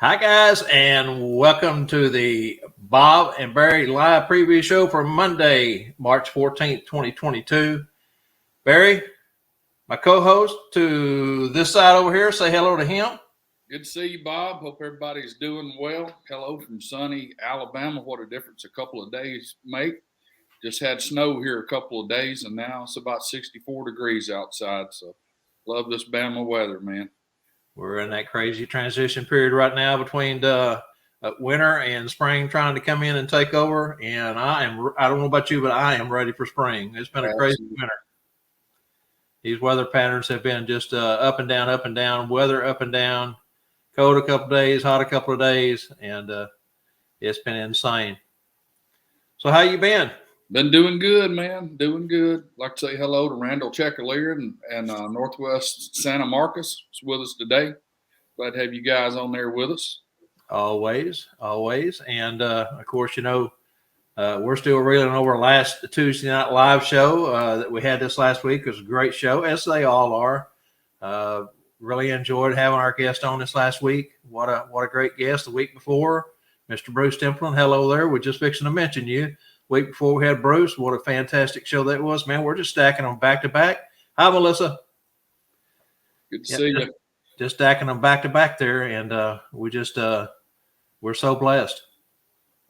Hi, guys, and welcome to the Bob and Barry live preview show for Monday, March 14th, 2022. Barry, my co host to this side over here, say hello to him. Good to see you, Bob. Hope everybody's doing well. Hello from sunny Alabama. What a difference a couple of days make. Just had snow here a couple of days, and now it's about 64 degrees outside. So, love this Bama weather, man. We're in that crazy transition period right now between winter and spring trying to come in and take over. And I don't know about you, but I am ready for spring. It's been a crazy winter. These weather patterns have been just up and down, weather up and down, cold a couple of days, hot a couple of days, and it's been insane. So how you been? Been doing good, man. Doing good. Like to say hello to Randall Checkerlear and Northwest Santa Marcos is with us today. Glad to have you guys on there with us. Always. And, of course, we're still reeling over last Tuesday night live show that we had this last week. It was a great show, as they all are. Really enjoyed having our guest on this last week. What a great guest the week before, Mr. Bruce Templin. Hello there. We're just fixing to mention you. Week before we had Bruce. What a fantastic show that was, man. We're just stacking them back to back. Hi, Melissa. Good to see you. Just stacking them back to back there, and we're so blessed.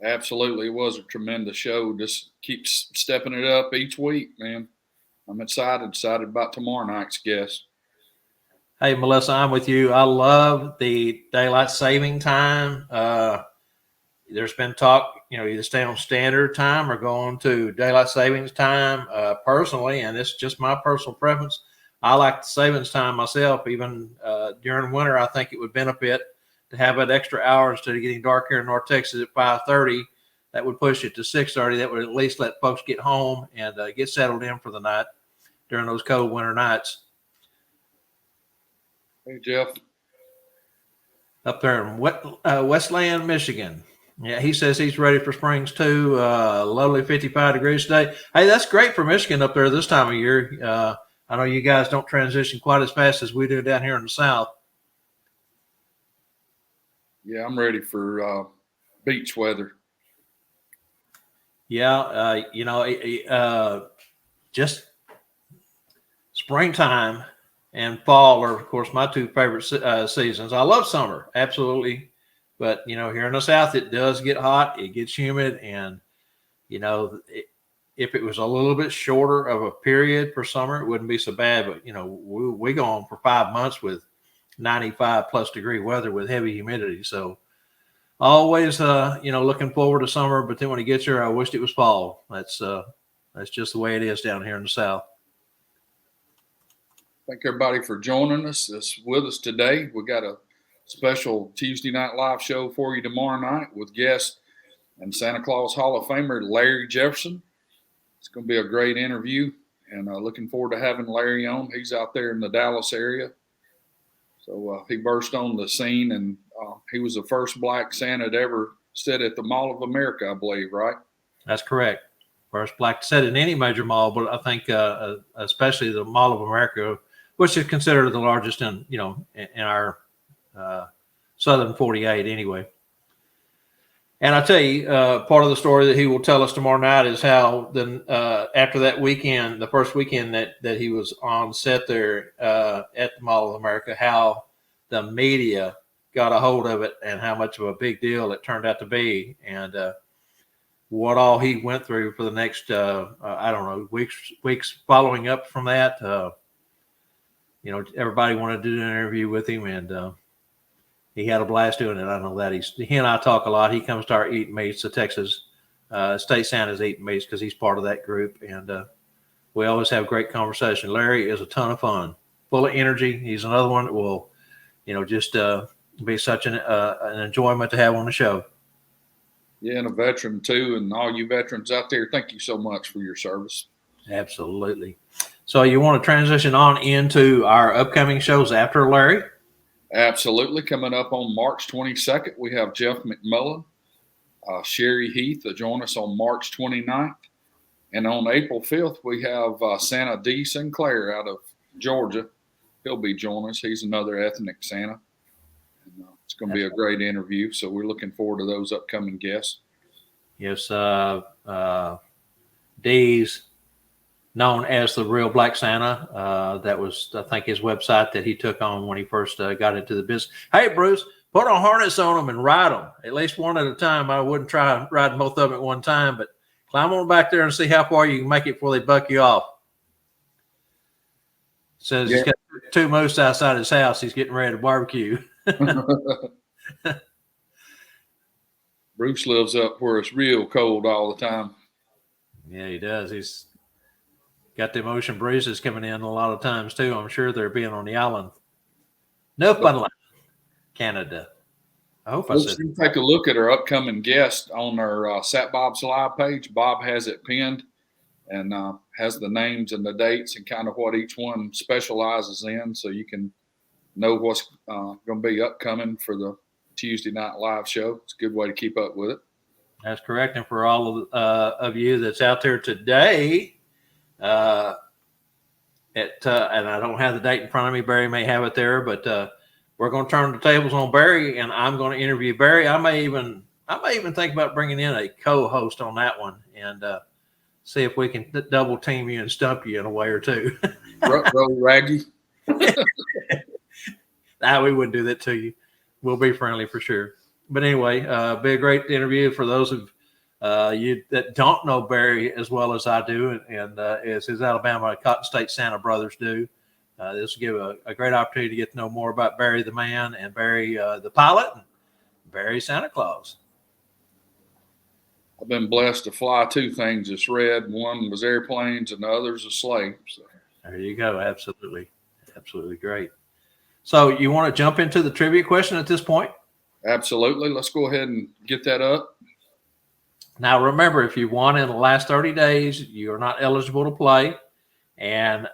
Absolutely. It was a tremendous show. Just keeps stepping it up each week, man. I'm excited about tomorrow night's guest. Hey, Melissa, I'm with you. I love the daylight saving time. There's been talk, either stay on standard time or go on to daylight savings time. Personally, and it's just my personal preference, I like the savings time myself. Even during winter, I think it would benefit to have that extra hour instead of getting dark here in North Texas at 5:30. That would push it to 6:30. That would at least let folks get home and get settled in for the night during those cold winter nights. Hey, Jeff. Up there in Westland, Michigan. Yeah, he says he's ready for springs too. Lovely 55 degrees today. Hey, that's great for Michigan up there this time of year. I know you guys don't transition quite as fast as we do down here in the South. Yeah, I'm ready for beach weather. Yeah, just springtime and fall are, of course, my two favorite seasons. I love summer, absolutely. But, here in the South, it does get hot. It gets humid. And, if it was a little bit shorter of a period for summer, it wouldn't be so bad. But, we go on for 5 months with 95 plus degree weather with heavy humidity. So always, looking forward to summer. But then when it gets here, I wished it was fall. That's just the way it is down here in the South. Thank everybody for joining us. With us today. We got a special Tuesday night live show for you tomorrow night with guest and Santa Claus Hall of Famer Larry Jefferson. It's going to be a great interview, and looking forward to having Larry on. He's out there in the Dallas area. So he burst on the scene, and he was the first black Santa to ever sit at the Mall of America, I believe, right? That's correct. First black to sit in any major mall, but I think especially the Mall of America, which is considered the largest in our Southern 48 anyway. And I tell you, part of the story that he will tell us tomorrow night is how after that weekend, the first weekend that he was on set there at the Mall of America, how the media got a hold of it and how much of a big deal it turned out to be, and what all he went through for the next, weeks following up from that. Everybody wanted to do an interview with him, and he had a blast doing it. I know that. He and I talk a lot. He comes to our Eating Meats, the Texas State Santa's Eating Meats, because he's part of that group. And we always have great conversation. Larry is a ton of fun, full of energy. He's another one that will, just be such an enjoyment to have on the show. Yeah, and a veteran too. And all you veterans out there, thank you so much for your service. Absolutely. So you want to transition on into our upcoming shows after Larry? Absolutely. Coming up on March 22nd, we have Jeff McMullen, Sherry Heath to join us on March 29th. And on April 5th, we have Santa D. Sinclair out of Georgia. He'll be joining us. He's another ethnic Santa. And, It's going to be a great interview. So we're looking forward to those upcoming guests. Yes, Dee's known as the Real Black Santa. That was, I think, his website that he took on when he first got into the business. Hey, Bruce, put a harness on them and ride them, at least one at a time. I wouldn't try riding both of them at one time, but climb on back there and see how far you can make it before they buck you off. Says he's got 2 moose outside his house. He's getting ready to barbecue. Bruce lives up where it's real cold all the time. Yeah, he does. He's got the ocean breezes coming in a lot of times too. I'm sure they're being on the island. Newfoundland, Canada. I hope I said. You take a look at our upcoming guest on our Sat Bob's Live page. Bob has it pinned and has the names and the dates and kind of what each one specializes in, so you can know what's going to be upcoming for the Tuesday night live show. It's a good way to keep up with it. That's correct. And for all of you that's out there today, and I don't have the date in front of me. Barry may have it there, but we're going to turn the tables on Barry, and I'm going to interview Barry. I may even think about bringing in a co-host on that one and see if we can double team you and stump you in a way or two. Raggy. Nah, we wouldn't do that to you. We'll be friendly for sure. But anyway, be a great interview for those of you that don't know Barry as well as I do, and as his Alabama Cotton State Santa brothers do. This will give a great opportunity to get to know more about Barry the man and Barry the pilot and Barry Santa Claus. I've been blessed to fly 2 things that's red. One was airplanes and the other's a sleigh. So. There you go. Absolutely. Absolutely great. So you want to jump into the trivia question at this point? Absolutely. Let's go ahead and get that up. Now, remember, if you won in the last 30 days, you are not eligible to play. And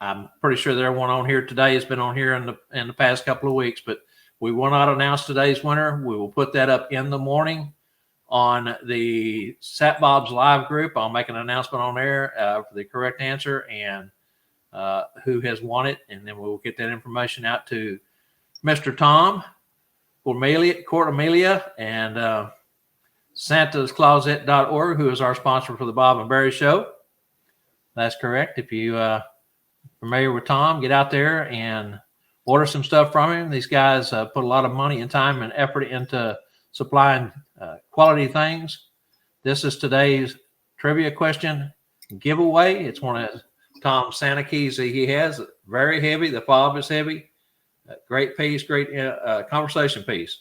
I'm pretty sure there one on here today has been on here in the past couple of weeks, but we will not announce today's winner. We will put that up in the morning on the Sat Bob's Live group. I'll make an announcement on there for the correct answer and who has won it, and then we'll get that information out to Mr. Tom Cordemelia and santascloset.org, who is our sponsor for the Bob and Barry Show. That's correct. If you familiar with Tom, get out there and order some stuff from him. These guys put a lot of money and time and effort into supplying quality things. This is today's trivia question giveaway. It's one of Tom's Santa keys that he has. Very heavy. The fob is heavy. Great piece, great conversation piece.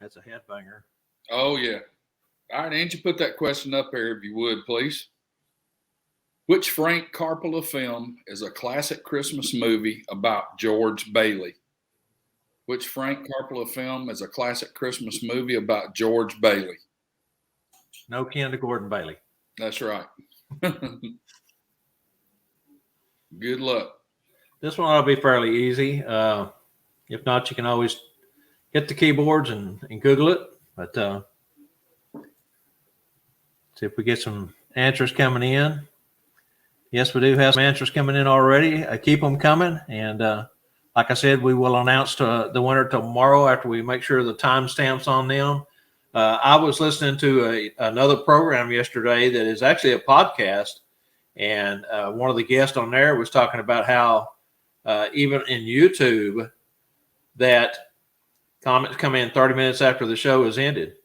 That's a headbanger. Oh, yeah. All right, Angie, put that question up there if you would, please. Which Frank Coppola film is a classic Christmas movie about George Bailey? Which Frank Coppola film is a classic Christmas movie about George Bailey? No kin to Gordon Bailey. That's right. Good luck. This one ought to be fairly easy. If not, you can always hit the keyboards and Google it. But see if we get some answers coming in. Yes, we do have some answers coming in already. Keep them coming. And like I said, we will announce the winner tomorrow after we make sure the timestamps on them. I was listening to another program yesterday that is actually a podcast. And one of the guests on there was talking about how even in YouTube that comments come in 30 minutes after the show is ended,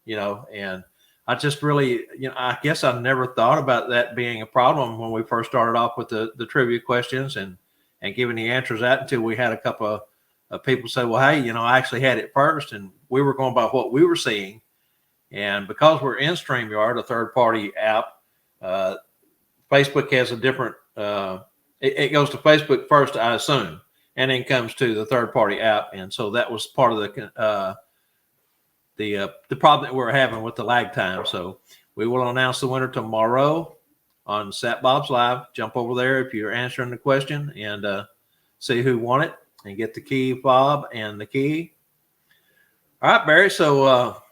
and I just really, I guess I never thought about that being a problem when we first started off with the trivia questions and giving the answers out until we had a couple of people say, well, hey, I actually had it first and we were going by what we were seeing. And because we're in StreamYard, a third party app, Facebook has a different it goes to Facebook first, I assume, and then comes to the third party app. And so that was part of the problem that we're having with the lag time. So we will announce the winner tomorrow on Sat Bob's Live. Jump over there if you're answering the question and see who won it and get the key fob and the key. All right, Barry. So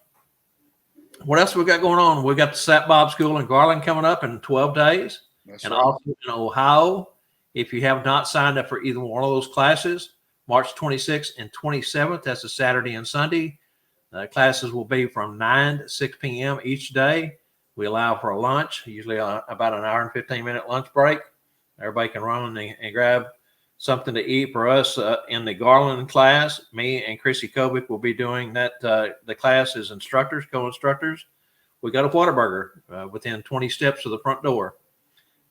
what else we got going on? We got the Sat Bob School in Garland coming up in 12 days. That's And right. also in Ohio, if you have not signed up for either one of those classes, March 26th and 27th, that's a Saturday and Sunday. Classes will be from 9 to 6 p.m. each day. We allow for a lunch, usually about an hour and 15-minute lunch break. Everybody can run and grab something to eat. For us in the Garland class, me and Chrissy Kovic will be doing that. The class is instructors, co-instructors. We got a Whataburger within 20 steps of the front door.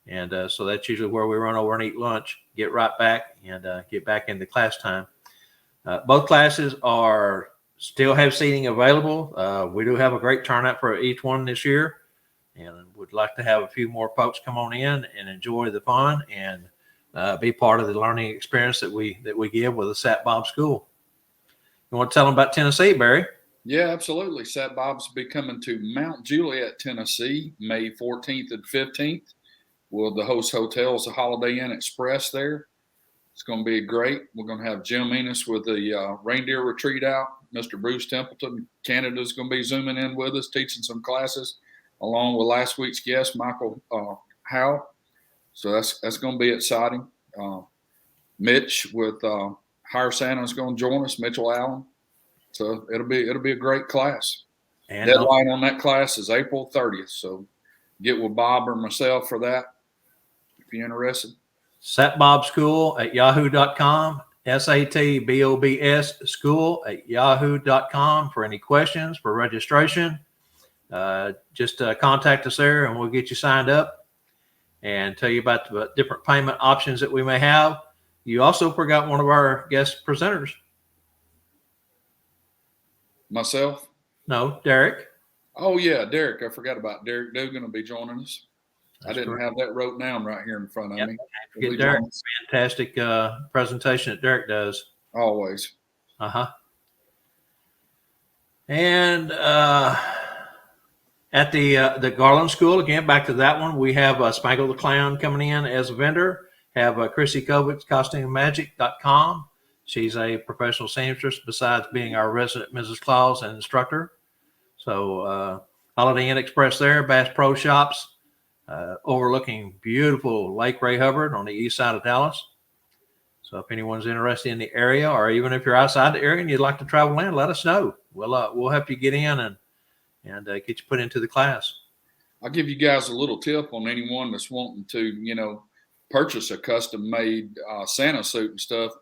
And so that's usually where we run over and eat lunch, get right back, and get back into class time. Both classes are still have seating available. We do have a great turnout for each one this year, and would like to have a few more folks come on in and enjoy the fun and be part of the learning experience that we give with the Sat Bob School. You want to tell them about Tennessee, Barry? Yeah, absolutely. Sat Bob's will be coming to Mount Juliet, Tennessee, May 14th and 15th. The host hotel is the Holiday Inn Express there. It's going to be great. We're going to have Jim Enos with the reindeer retreat out. Mr. Bruce Templeton, Canada, is going to be zooming in with us, teaching some classes, along with last week's guest, Michael Howe. So that's going to be exciting. Mitch with Hire Santa is going to join us, Mitchell Allen. So it'll be a great class. And deadline on that class is April 30th. So get with Bob or myself for that if you're interested. satbobschool@yahoo.com, SATBOBS school@yahoo.com for any questions, for registration. Just contact us there and we'll get you signed up and tell you about the different payment options that we may have. You also forgot one of our guest presenters. Myself? No, Derek. Oh, yeah, Derek. I forgot about Derek Dugan will be joining us. That's I didn't correct. have that wrote down right here in front of me. Get Derek. Fantastic presentation that Derek does. Always. And at the Garland School, again, back to that one, we have Spangle the Clown coming in as a vendor. Have Chrissy Kovic, CostumeMagic.com. She's a professional seamstress besides being our resident Mrs. Claus and instructor. So Holiday Inn Express there, Bass Pro Shops, overlooking beautiful Lake Ray Hubbard on the east side of Dallas. So if anyone's interested in the area, or even if you're outside the area and you'd like to travel in, let us know. We'll help you get in and get you put into the class. I'll give you guys a little tip on anyone that's wanting to, purchase a custom-made Santa suit and stuff.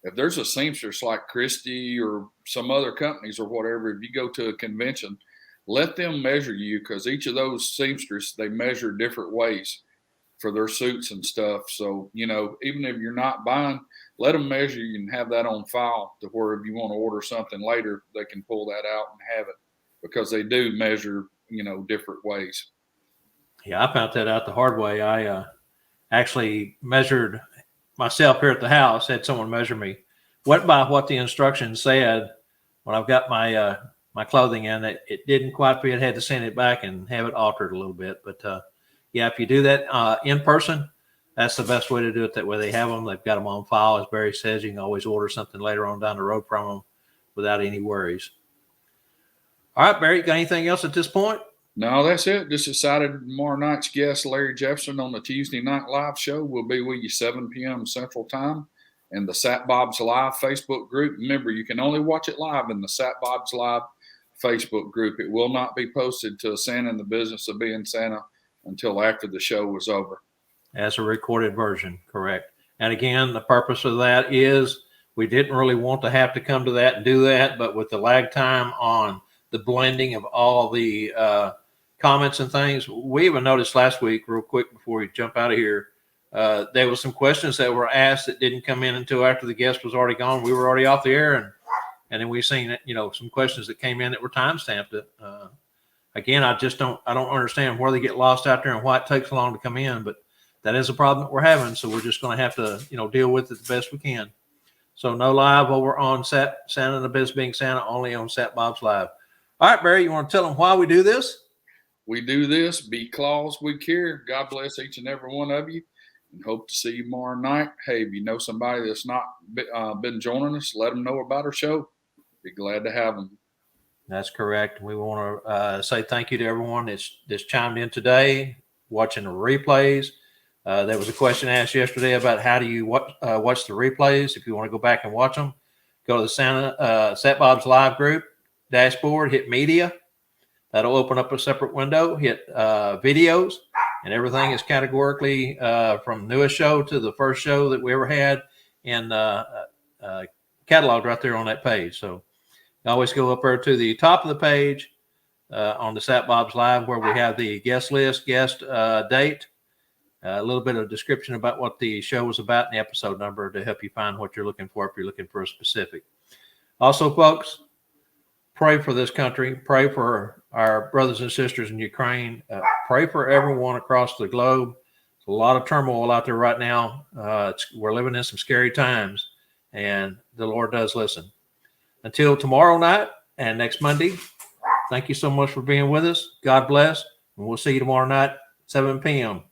If there's a seamstress like Christie or some other companies or whatever, if you go to a convention, let them measure you, because each of those seamstresses, they measure different ways for their suits and stuff. So, even if you're not buying, let them measure you and have that on file to where if you want to order something later, they can pull that out and have it, because they do measure, different ways. Yeah, I found that out the hard way. I actually measured myself here at the house, had someone measure me, went by what the instructions said when I've got my my clothing in. It didn't quite fit, had to send it back and have it altered a little bit. But yeah, if you do that in person, that's the best way to do it. That way they have them, they've got them on file. As Barry says, you can always order something later on down the road from them without any worries. All right, Barry, got anything else at this point? No, that's it. Just excited. Tomorrow night's guest, Larry Jefferson, on the Tuesday Night Live show. We'll be with you 7 p.m. Central Time in the Sat Bob's Live Facebook group. Remember, you can only watch it live in the Sat Bob's Live Facebook group. It will not be posted to Santa in the Business of Being Santa until after the show was over. As a recorded version, correct. And again, the purpose of that is we didn't really want to have to come to that and do that, but with the lag time on the blending of all the comments and things, we even noticed last week, real quick before we jump out of here, there was some questions that were asked that didn't come in until after the guest was already gone. We were already off the air, and then we seen some questions that came in that were time stamped. Again, I don't understand where they get lost out there and why it takes so long to come in, but that is a problem that we're having. So we're just going to have to, deal with it the best we can. So no live over on Santa and the Biz Being Santa, only on Sat Bob's Live. All right, Barry, you want to tell them why we do this? We do this because we care. God bless each and every one of you, and hope to see you tomorrow night. Hey, if you know somebody that's not been joining us, let them know about our show. Be glad to have them. That's correct. We want to say thank you to everyone that's chimed in today, watching the replays. There was a question asked yesterday about how do you watch the replays. If you want to go back and watch them, go to the Sat Bob's Live group dashboard, hit media. That'll open up a separate window, hit videos, and everything is categorically from newest show to the first show that we ever had and cataloged right there on that page. So you always go up there to the top of the page on the Sat Bob's Live where we have the guest list, guest date, a little bit of description about what the show was about and the episode number to help you find what you're looking for if you're looking for a specific. Also, folks, pray for this country. Pray for our brothers and sisters in Ukraine. Pray for everyone across the globe. There's a lot of turmoil out there right now. We're living in some scary times, and the Lord does listen. Until tomorrow night and next Monday, thank you so much for being with us. God bless, and we'll see you tomorrow night, 7 p.m.